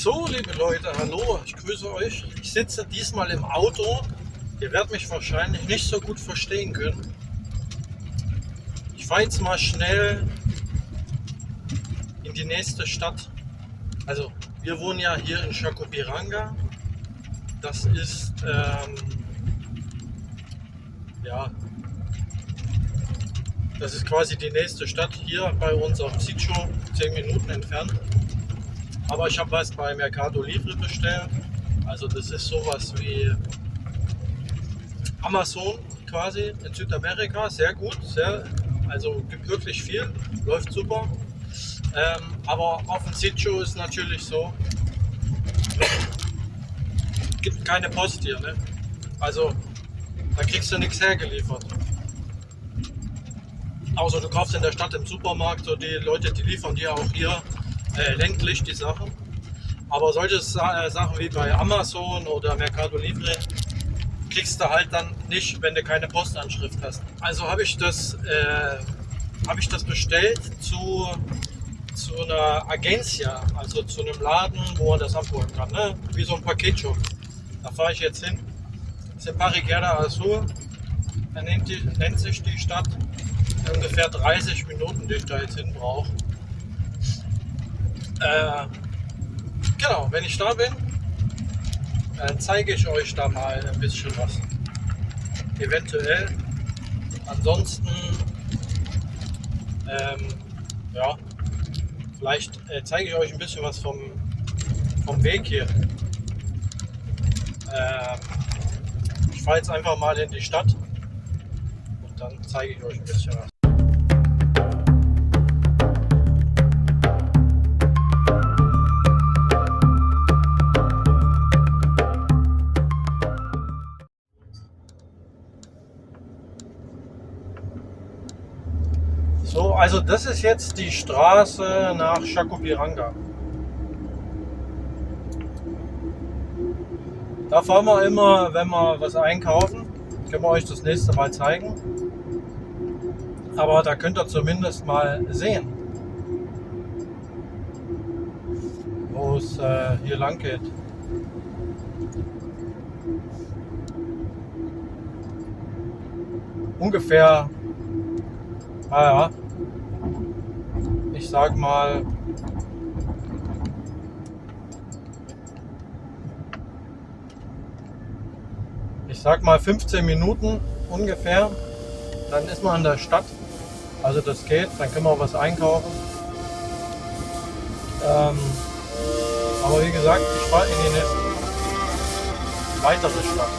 So, liebe Leute, hallo, ich grüße euch. Ich sitze diesmal im Auto. Ihr werdet mich wahrscheinlich nicht so gut verstehen können. Ich fahre jetzt mal schnell in die nächste Stadt. Also, wir wohnen ja hier in Chacopiranga. Das ist, das ist quasi die nächste Stadt hier bei uns auf Sitio, 10 Minuten entfernt. Aber ich habe was bei Mercado Libre bestellt. Also das ist sowas wie Amazon quasi in Südamerika. Sehr gut, also gibt wirklich viel, läuft super. Aber auf dem Sitio ist natürlich so, gibt keine Post hier. Ne? Also da kriegst du nichts hergeliefert. Außer du kaufst in der Stadt im Supermarkt, so die Leute, die liefern dir auch hier ländlich die Sachen. Aber solche Sachen wie bei Amazon oder Mercado Libre kriegst du halt dann nicht, wenn du keine Postanschrift hast. Also habe ich das bestellt zu einer Agencia, also zu einem Laden, wo man das abholen kann, ne? Wie so ein Paketshop. Da fahre ich jetzt hin. Das ist in Pariguera Azul, nennt sich die Stadt. Ungefähr 30 Minuten, die ich da jetzt hin brauche. Genau, wenn ich da bin, zeige ich euch da mal ein bisschen was. Eventuell. Ansonsten, vielleicht zeige ich euch ein bisschen was vom Weg hier. Ich fahre jetzt einfach mal in die Stadt und dann zeige ich euch ein bisschen was. So, also das ist jetzt die Straße nach Chacopiranga. Da fahren wir immer, wenn wir was einkaufen. Können wir euch das nächste Mal zeigen. Aber da könnt ihr zumindest mal sehen, wo es hier lang geht. Ungefähr, ich sag mal, ich sag mal 15 Minuten ungefähr, dann ist man in der Stadt. Also das geht, dann können wir was einkaufen. Aber wie gesagt, ich fahre in die nächste weitere Stadt.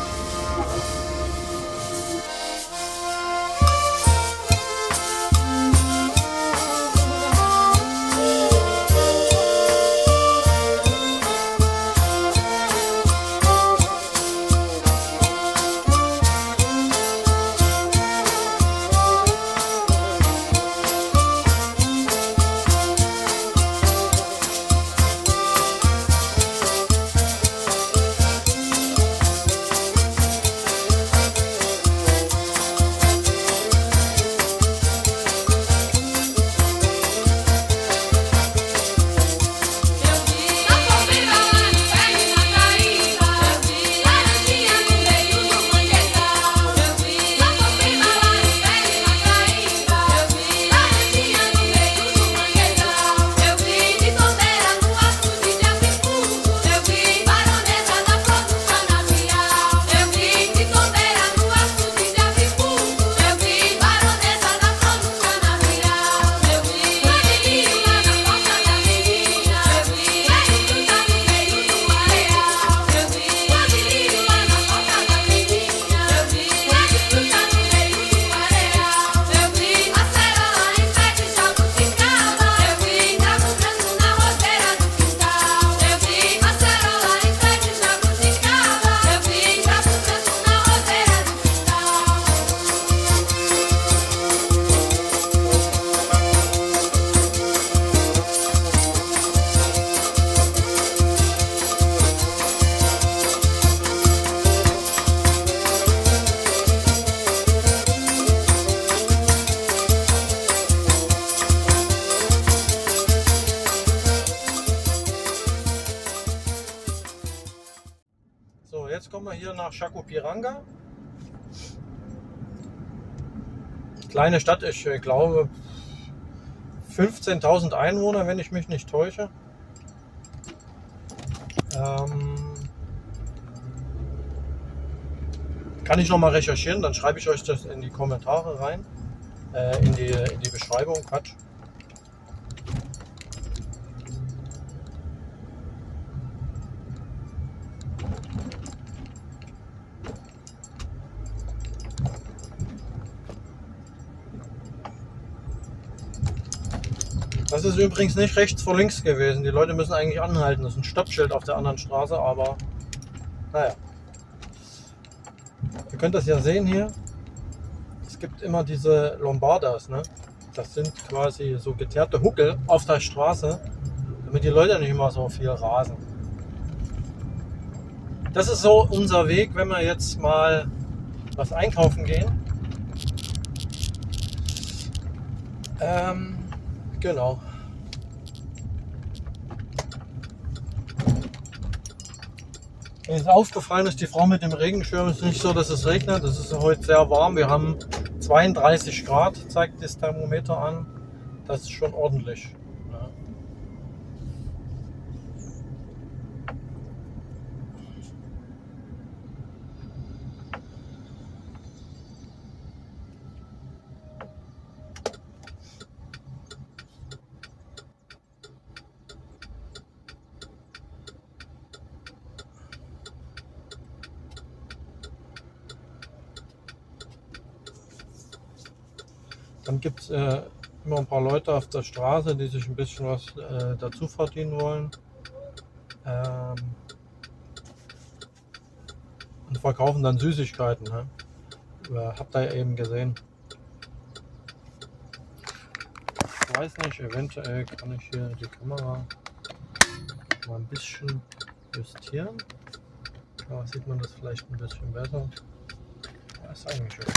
jetzt kommen wir hier nach Chacopiranga. Kleine Stadt, ich glaube 15.000 Einwohner, wenn ich mich nicht täusche. Kann ich nochmal recherchieren, dann schreibe ich euch das in die Kommentare rein, in die Beschreibung, Quatsch. Das ist übrigens nicht rechts vor links gewesen. Die Leute müssen eigentlich anhalten. Das ist ein Stoppschild auf der anderen Straße, aber naja. Ihr könnt das ja sehen hier. Es gibt immer diese Lombardas, ne? Das sind quasi so geteerte Huckel auf der Straße, damit die Leute nicht immer so viel rasen. Das ist so unser Weg, wenn wir jetzt mal was einkaufen gehen. Genau. Mir ist aufgefallen, dass die Frau mit dem Regenschirm ist nicht so, dass es regnet. Es ist heute sehr warm. Wir haben 32 Grad, zeigt das Thermometer an. Das ist schon ordentlich. Ja. Dann gibt es immer ein paar Leute auf der Straße, die sich ein bisschen was dazu verdienen wollen. Und verkaufen dann Süßigkeiten. Ne? Habt ihr ja eben gesehen. Ich weiß nicht, eventuell kann ich hier die Kamera mal ein bisschen justieren. Da sieht man das vielleicht ein bisschen besser. Ja, ist eigentlich okay.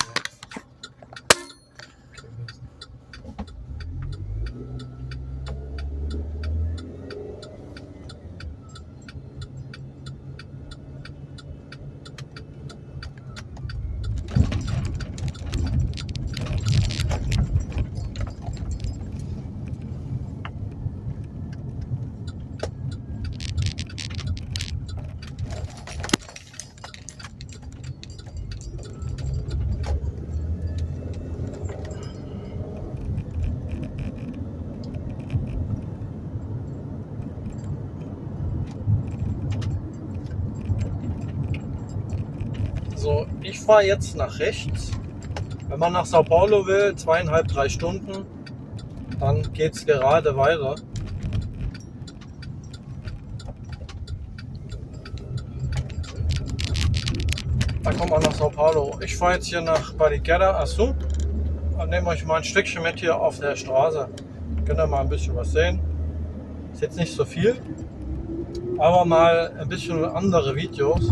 So, ich fahre jetzt nach rechts. Wenn man nach Sao Paulo will, 2,5, 3 Stunden, dann geht es gerade weiter. Da kommt man nach Sao Paulo. Ich fahre jetzt hier nach Bariquera Azul und nehme euch mal ein Stückchen mit hier auf der Straße. Könnt ihr mal ein bisschen was sehen. Ist jetzt nicht so viel, aber mal ein bisschen andere Videos.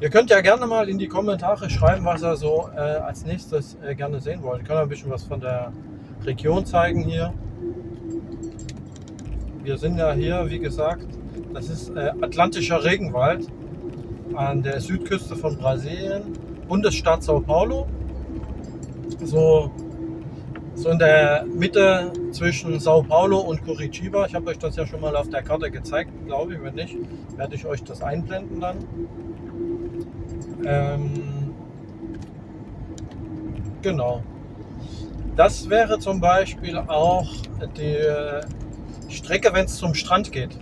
Ihr könnt ja gerne mal in die Kommentare schreiben, was ihr so als nächstes gerne sehen wollt. Ich kann ein bisschen was von der Region zeigen hier. Wir sind ja hier, wie gesagt, das ist atlantischer Regenwald an der Südküste von Brasilien, Bundesstaat Sao Paulo. So in der Mitte zwischen Sao Paulo und Curitiba. Ich habe euch das ja schon mal auf der Karte gezeigt, glaube ich. Wenn nicht, werde ich euch das einblenden dann. Genau. Das wäre zum Beispiel auch die Strecke, wenn es zum Strand geht.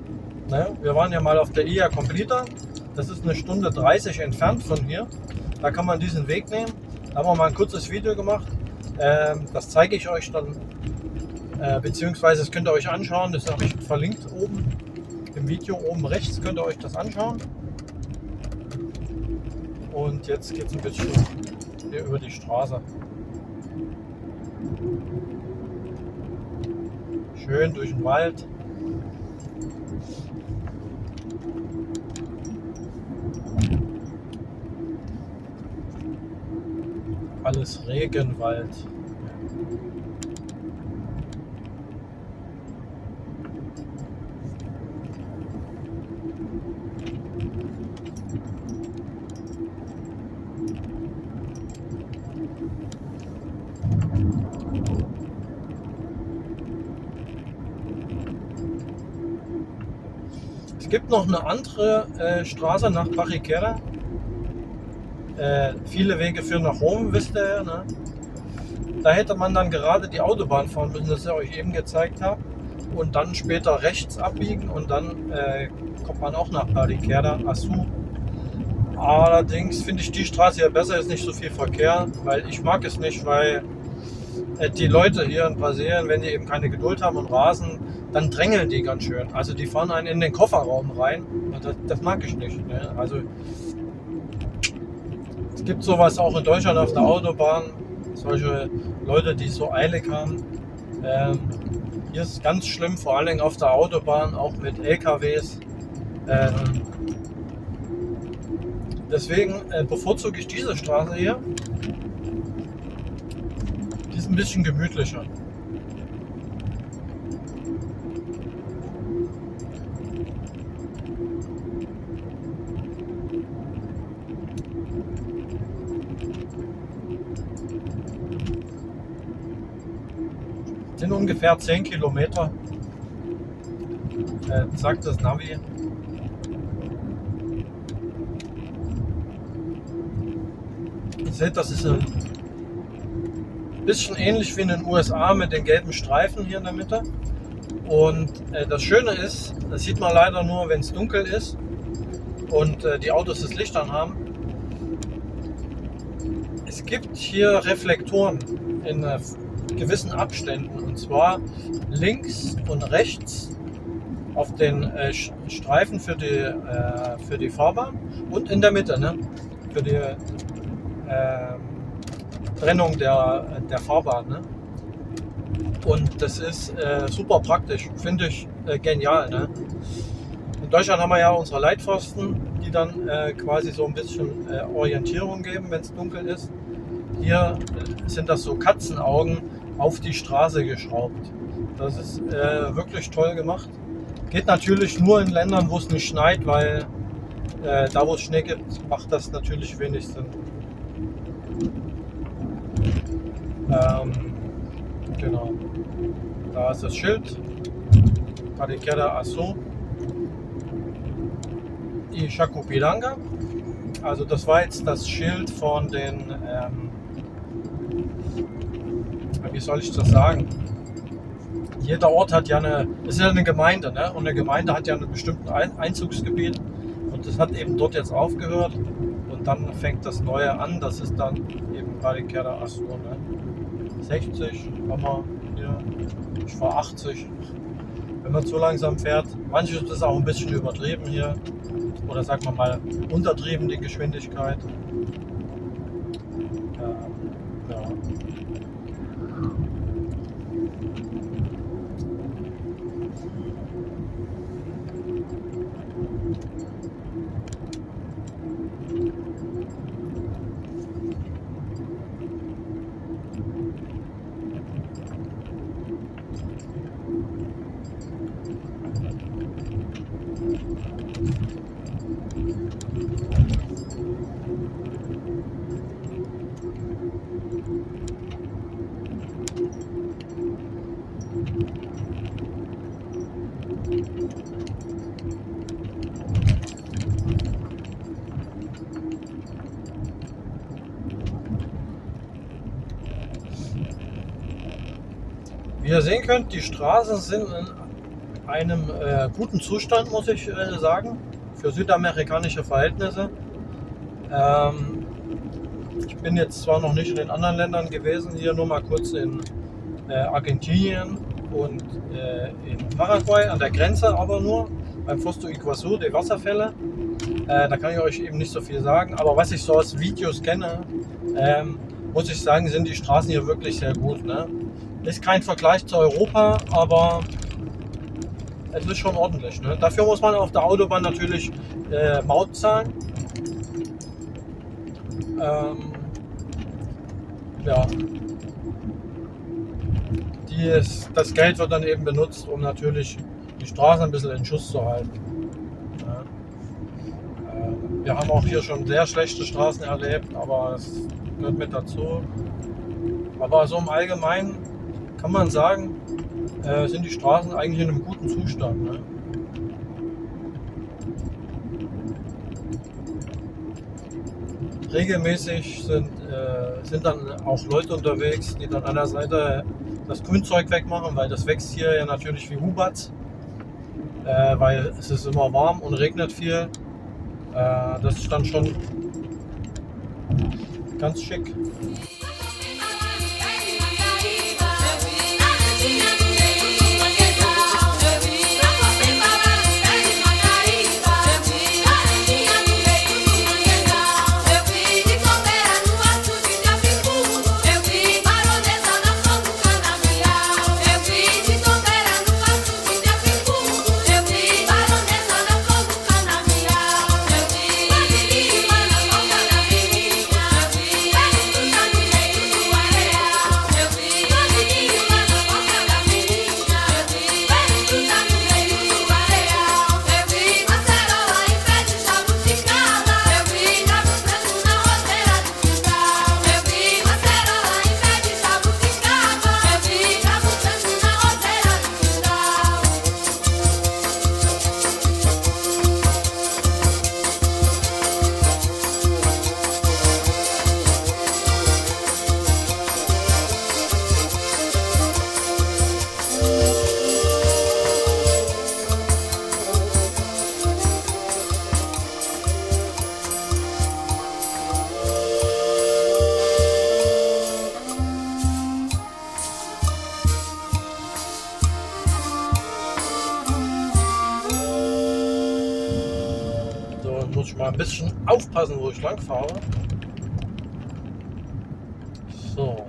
Ne? Wir waren ja mal auf der Ilha Completa. Das ist 1:30 Stunden entfernt von hier. Da kann man diesen Weg nehmen. Da haben wir mal ein kurzes Video gemacht. Das zeige ich euch dann. Beziehungsweise das könnt ihr euch anschauen. Das habe ich verlinkt oben im Video. Oben rechts könnt ihr euch das anschauen. Und jetzt geht es ein bisschen hier über die Straße. Schön durch den Wald. Alles Regenwald. gibt noch eine andere Straße nach Barriquera. Viele Wege führen nach Rom, wisst ihr ja. Ne? Da hätte man dann gerade die Autobahn fahren müssen, das ich euch eben gezeigt habe. Und dann später rechts abbiegen und dann kommt man auch nach Barriquera, Azul. Allerdings finde ich die Straße ja besser, ist nicht so viel Verkehr, weil ich mag es nicht, weil die Leute hier in Brasilien, wenn die eben keine Geduld haben und rasen, dann drängeln die ganz schön. Also die fahren einen in den Kofferraum rein und das mag ich nicht. Ne? Also es gibt sowas auch in Deutschland auf der Autobahn, solche Leute, die so eilig haben. Hier ist es ganz schlimm, vor allen Dingen auf der Autobahn, auch mit LKWs. Deswegen bevorzuge ich diese Straße hier. Die ist ein bisschen gemütlicher. Sind ungefähr 10 Kilometer, sagt das Navi. Ihr seht, das ist ein bisschen ähnlich wie in den USA mit den gelben Streifen hier in der Mitte. Und das Schöne ist, das sieht man leider nur, wenn es dunkel ist und die Autos das Licht anhaben. Es gibt hier Reflektoren in gewissen Abständen, und zwar links und rechts auf den Streifen für die Fahrbahn und in der Mitte, ne? Für die Trennung der Fahrbahn. Ne? Und das ist super praktisch, finde ich genial. Ne? In Deutschland haben wir ja unsere Leitpfosten, die dann quasi so ein bisschen Orientierung geben, wenn es dunkel ist. Hier sind das so Katzenaugen auf die Straße geschraubt. Das ist wirklich toll gemacht. Geht natürlich nur in Ländern, wo es nicht schneit, weil da wo es Schnee gibt, macht das natürlich wenig Sinn. Genau. Da ist das Schild. Barriquera Azul. Y Chacupiranga. Also das war jetzt das Schild von den wie soll ich das sagen? Jeder Ort hat ja ist ja eine Gemeinde, ne? Und eine Gemeinde hat ja einen bestimmten Einzugsgebiet und das hat eben dort jetzt aufgehört und dann fängt das Neue an, das ist dann eben Barriquera Azul, ne? 60, haben wir hier, ich fahre 80, wenn man zu langsam fährt. Manches ist auch ein bisschen übertrieben hier oder sagen wir mal untertrieben die Geschwindigkeit. Ja. Wie ihr sehen könnt, die Straßen sind in einem guten Zustand, muss ich sagen, für südamerikanische Verhältnisse. Ich bin jetzt zwar noch nicht in den anderen Ländern gewesen, hier nur mal kurz in Argentinien und in Paraguay an der Grenze, aber nur beim Foz do Iguaçu, die Wasserfälle. Da kann ich euch eben nicht so viel sagen, aber was ich so aus Videos kenne, muss ich sagen, sind die Straßen hier wirklich sehr gut. Ne? Ist kein Vergleich zu Europa, aber es ist schon ordentlich. Ne? Dafür muss man auf der Autobahn natürlich Maut zahlen. Ja. Das Geld wird dann eben benutzt, um natürlich die Straßen ein bisschen in Schuss zu halten. Ja. Wir haben auch hier schon sehr schlechte Straßen erlebt, aber es gehört mit dazu. Aber so im Allgemeinen kann man sagen, sind die Straßen eigentlich in einem guten Zustand. Ne? regelmäßig sind dann auch Leute unterwegs, die dann an der Seite das Grünzeug wegmachen, weil das wächst hier ja natürlich wie Huberts, weil es ist immer warm und regnet viel. Das ist dann schon ganz schick. Muss ich mal ein bisschen aufpassen, wo ich lang fahre. So.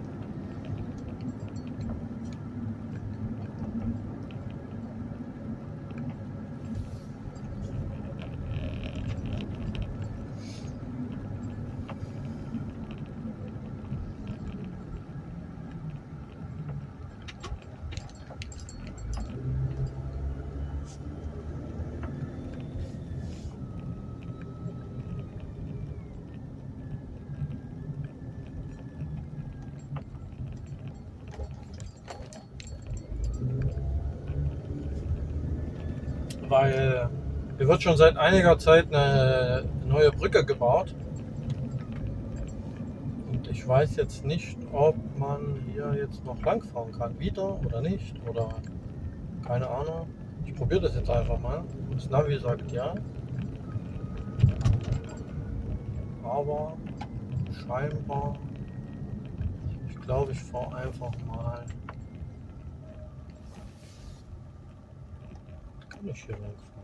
Weil hier wird schon seit einiger Zeit eine neue Brücke gebaut. Und ich weiß jetzt nicht, ob man hier jetzt noch langfahren kann, wieder oder nicht, oder keine Ahnung. Ich probiere das jetzt einfach mal. Das Navi sagt ja. Aber scheinbar, ich glaube, ich fahre einfach mal. Kann ich hier lang fahren?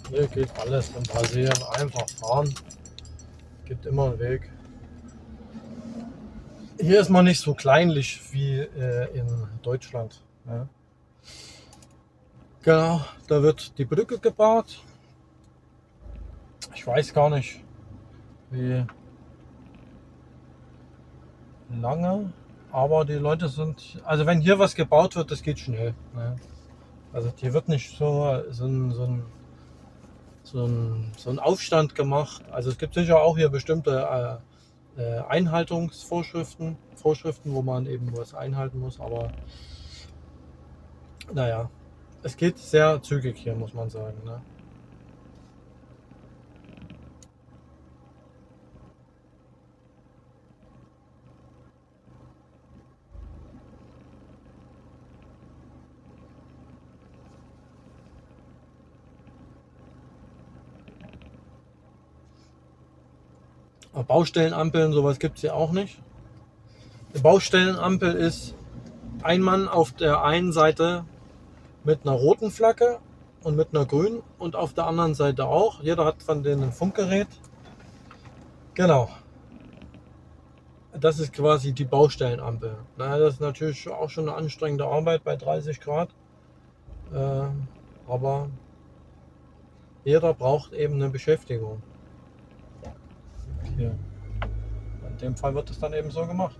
Hier geht alles in Brasilien, einfach fahren. Gibt immer einen Weg. Hier ist man nicht so kleinlich wie in Deutschland. Ja. Genau, da wird die Brücke gebaut. Ich weiß gar nicht, wie lange, aber die Leute sind, also wenn hier was gebaut wird, das geht schnell. Ne? Also hier wird nicht so ein Aufstand gemacht. Also es gibt sicher auch hier bestimmte Einhaltungsvorschriften, wo man eben was einhalten muss, aber naja, es geht sehr zügig hier, muss man sagen. Ne? Baustellenampeln, sowas gibt es hier auch nicht. Eine Baustellenampel ist ein Mann auf der einen Seite mit einer roten Flagge und mit einer grünen und auf der anderen Seite auch. Jeder hat von denen ein Funkgerät. Genau. Das ist quasi die Baustellenampel. Na, das ist natürlich auch schon eine anstrengende Arbeit bei 30 Grad. Aber jeder braucht eben eine Beschäftigung. Hier. In dem Fall wird es dann eben so gemacht.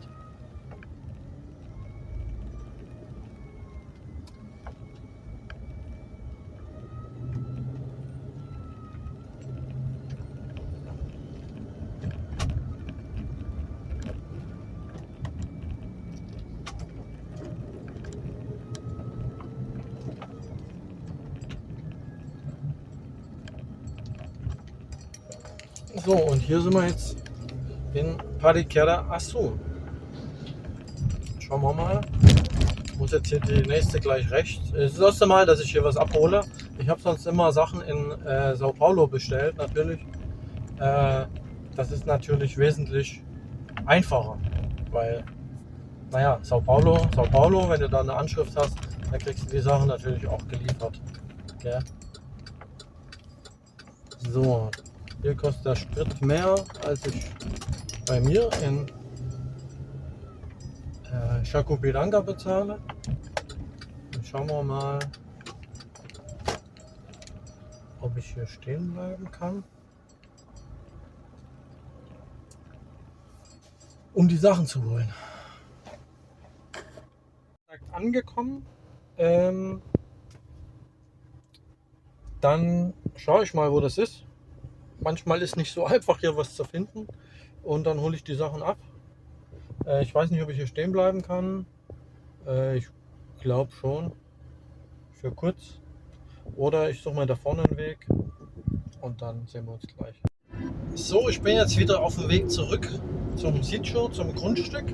So, und hier sind wir jetzt in Pariquera Azul. Schauen wir mal. Ich muss jetzt hier die nächste gleich rechts. Es ist das erste Mal, dass ich hier was abhole. Ich habe sonst immer Sachen in Sao Paulo bestellt, natürlich. Das ist natürlich wesentlich einfacher, weil, naja, Sao Paulo, wenn du da eine Anschrift hast, dann kriegst du die Sachen natürlich auch geliefert. Okay? So, hier kostet der Sprit mehr, als ich bei mir in Chacopiranga bezahle. Und schauen wir mal, ob ich hier stehen bleiben kann, um die Sachen zu holen. Angekommen. Dann schaue ich mal, wo das ist. Manchmal ist nicht so einfach, hier was zu finden. Und dann hole ich die Sachen ab. Ich weiß nicht, ob ich hier stehen bleiben kann. Ich glaube schon. Für kurz. Oder ich suche mal da vorne einen Weg. Und dann sehen wir uns gleich. So, ich bin jetzt wieder auf dem Weg zurück zum Sitio, zum Grundstück.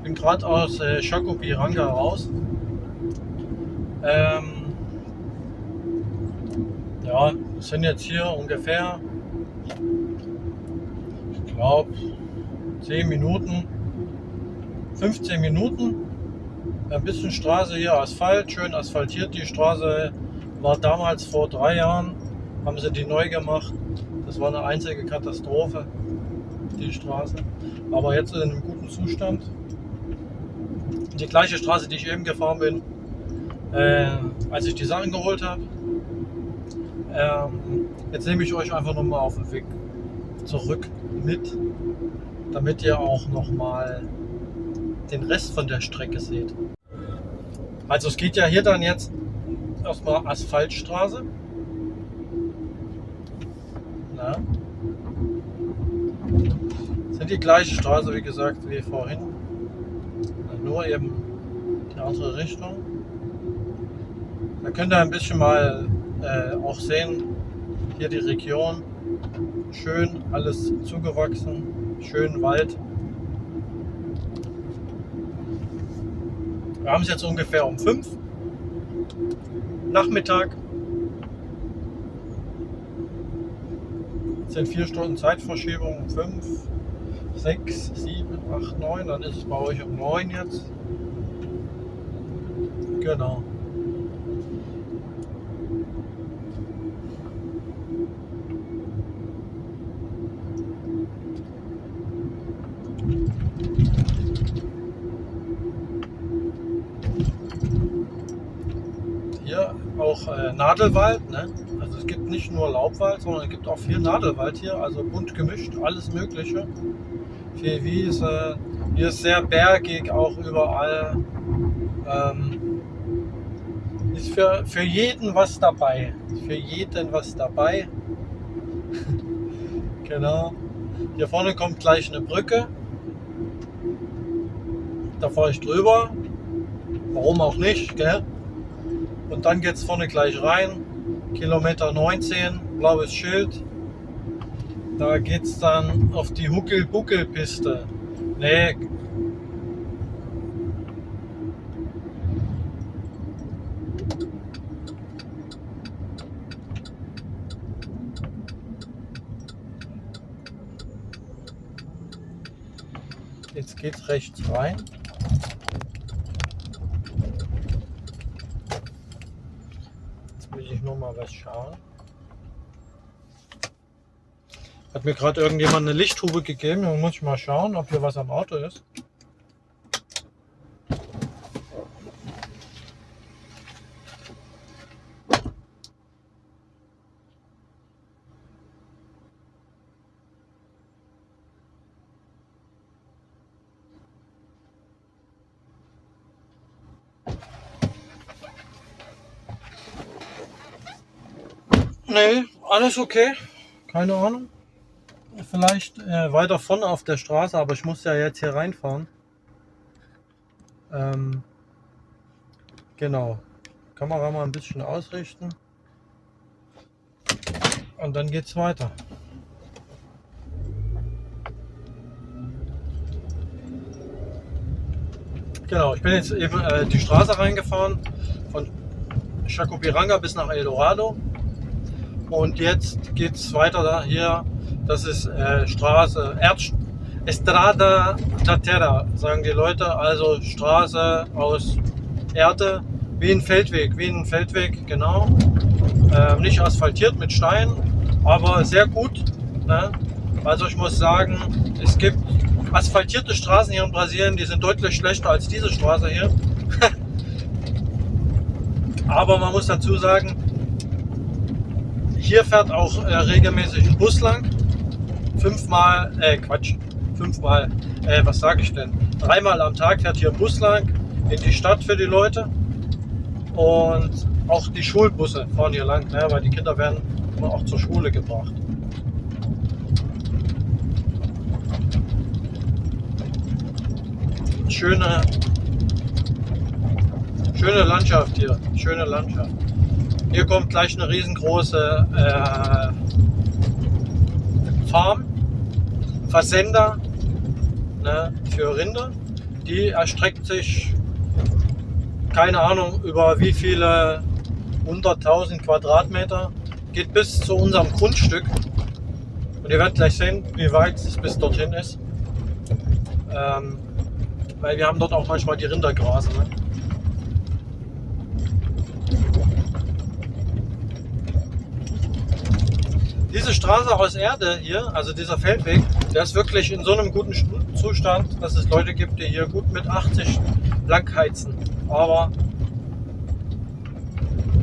Bin gerade aus Chacopiranga raus. Ja, es sind jetzt hier ungefähr, ich glaube, 10 Minuten, 15 Minuten. Ein bisschen Straße hier, Asphalt, schön asphaltiert. Die Straße war damals vor 3 Jahren, haben sie die neu gemacht. Das war eine einzige Katastrophe, die Straße. Aber jetzt in einem guten Zustand. Die gleiche Straße, die ich eben gefahren bin, als ich die Sachen geholt habe. Jetzt nehme ich euch einfach nochmal auf den Weg zurück mit, damit ihr auch nochmal den Rest von der Strecke seht. Also es geht ja hier dann jetzt erstmal Asphaltstraße. Na? Sind die gleiche Straße, wie gesagt, wie vorhin. Nur eben die andere Richtung. Da könnt ihr ein bisschen mal auch sehen, hier die Region. Schön alles zugewachsen, schön Wald. Wir haben es jetzt ungefähr um 5 Nachmittag. Es sind 4 Stunden Zeitverschiebung, 5, 6, 7, 8, 9. Dann ist es bei euch um 9 jetzt. Genau. Hier auch Nadelwald, ne? Also es gibt nicht nur Laubwald, sondern es gibt auch viel Nadelwald hier, also bunt gemischt, alles Mögliche. Viel Wiese, hier ist sehr bergig auch überall. Ist für jeden was dabei. Für jeden was dabei. Genau. Hier vorne kommt gleich eine Brücke. Da fahre ich drüber. Warum auch nicht, gell? Und dann geht es vorne gleich rein. Kilometer 19, blaues Schild. Da geht es dann auf die Huckel-Buckel-Piste. Nee. Jetzt geht's rechts rein. Jetzt will ich nur mal was schauen. Hat mir gerade irgendjemand eine Lichthube gegeben. Dann muss ich mal schauen, ob hier was am Auto ist. Nee, alles okay. Keine Ahnung. Vielleicht weiter vorne auf der Straße, aber ich muss ja jetzt hier reinfahren. Genau. Kamera mal ein bisschen ausrichten. Und dann geht's weiter. Genau, ich bin jetzt eben die Straße reingefahren von Chacopiranga bis nach El Dorado. Und jetzt geht es weiter da hier. Das ist Straße, Estrada da Terra, sagen die Leute. Also Straße aus Erde, wie ein Feldweg, genau. Nicht asphaltiert mit Steinen, aber sehr gut. Ne? Also ich muss sagen, es gibt asphaltierte Straßen hier in Brasilien, die sind deutlich schlechter als diese Straße hier. Aber man muss dazu sagen, hier fährt auch regelmäßig ein Bus lang. Dreimal am Tag fährt hier ein Bus lang in die Stadt für die Leute. Und auch die Schulbusse fahren hier lang, ne, weil die Kinder werden immer auch zur Schule gebracht. Schöne Landschaft hier, schöne Landschaft. Hier kommt gleich eine riesengroße Farm, Versender, ne, für Rinder. Die erstreckt sich, keine Ahnung, über wie viele 100.000 Quadratmeter, geht bis zu unserem Grundstück. Und ihr werdet gleich sehen, wie weit es bis dorthin ist. Weil wir haben dort auch manchmal die Rinder grasen. Ne? Diese Straße aus Erde hier, also dieser Feldweg, der ist wirklich in so einem guten Zustand, dass es Leute gibt, die hier gut mit 80 blank heizen. Aber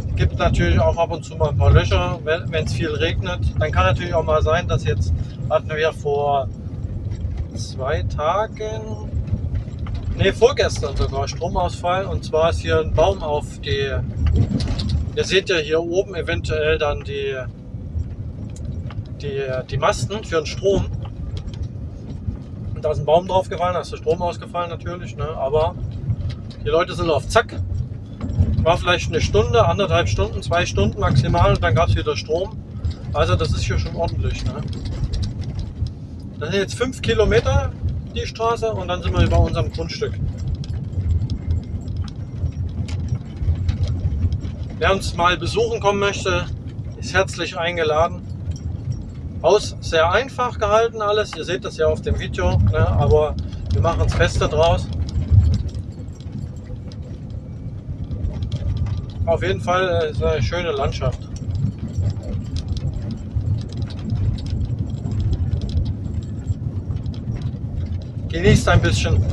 es gibt natürlich auch ab und zu mal ein paar Löcher, wenn es viel regnet. Dann kann natürlich auch mal sein, dass jetzt hatten wir vor 2 Tagen, vorgestern sogar Stromausfall. Und zwar ist hier ein Baum auf die, ihr seht ja hier oben eventuell dann die Masten für den Strom. Und da ist ein Baum drauf gefallen, da ist der Strom ausgefallen natürlich, ne? Aber die Leute sind auf Zack. War vielleicht eine Stunde, 1,5 Stunden, 2 Stunden maximal und dann gab es wieder Strom. Also das ist hier schon ordentlich. Ne? Das sind jetzt 5 Kilometer die Straße und dann sind wir über unserem Grundstück. Wer uns mal besuchen kommen möchte, ist herzlich eingeladen. Haus sehr einfach gehalten alles, ihr seht das ja auf dem Video, ne? Aber wir machen das Beste draus. Auf jeden Fall ist eine schöne Landschaft. Genießt ein bisschen.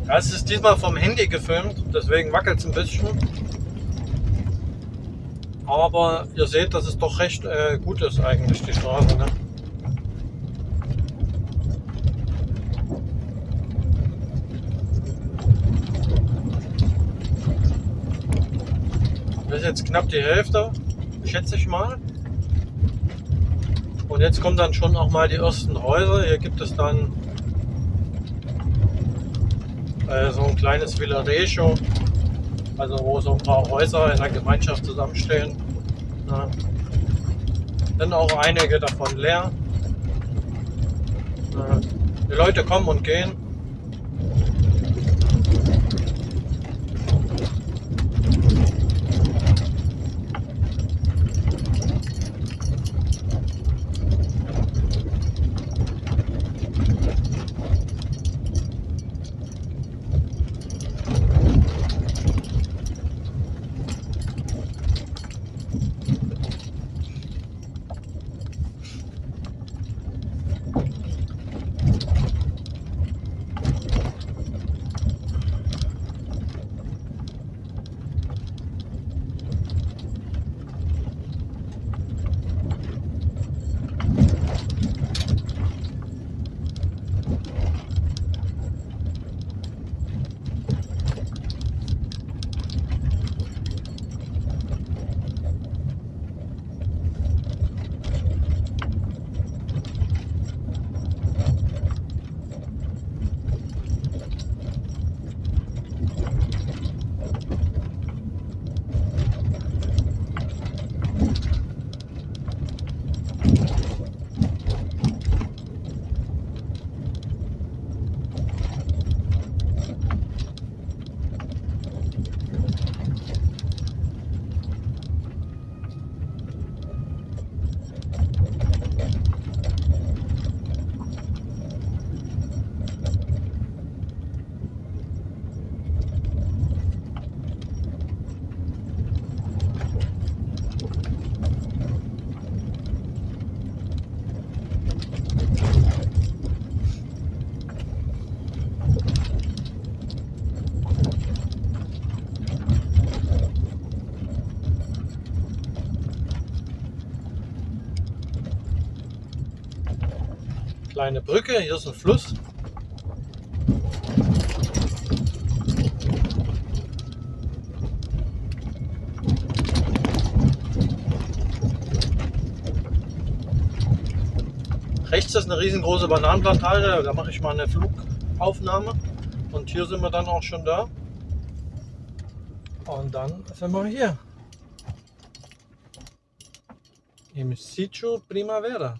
Ja, es ist diesmal vom Handy gefilmt, deswegen wackelt es ein bisschen. Aber ihr seht, dass es doch recht gut ist eigentlich, die Straße. Ne? Das ist jetzt knapp die Hälfte, schätze ich mal. Und jetzt kommen dann schon auch mal die ersten Häuser. Hier gibt es dann so ein kleines Villarejo, also wo so ein paar Häuser in der Gemeinschaft zusammenstehen. Ja. Dann auch einige davon leer. Ja. Die Leute kommen und gehen. kleine Brücke, hier ist ein Fluss. Rechts ist eine riesengroße Bananenplantage, da mache ich mal eine Flugaufnahme. Und hier sind wir dann auch schon da. Und dann sind wir hier. Im Sitio Primavera.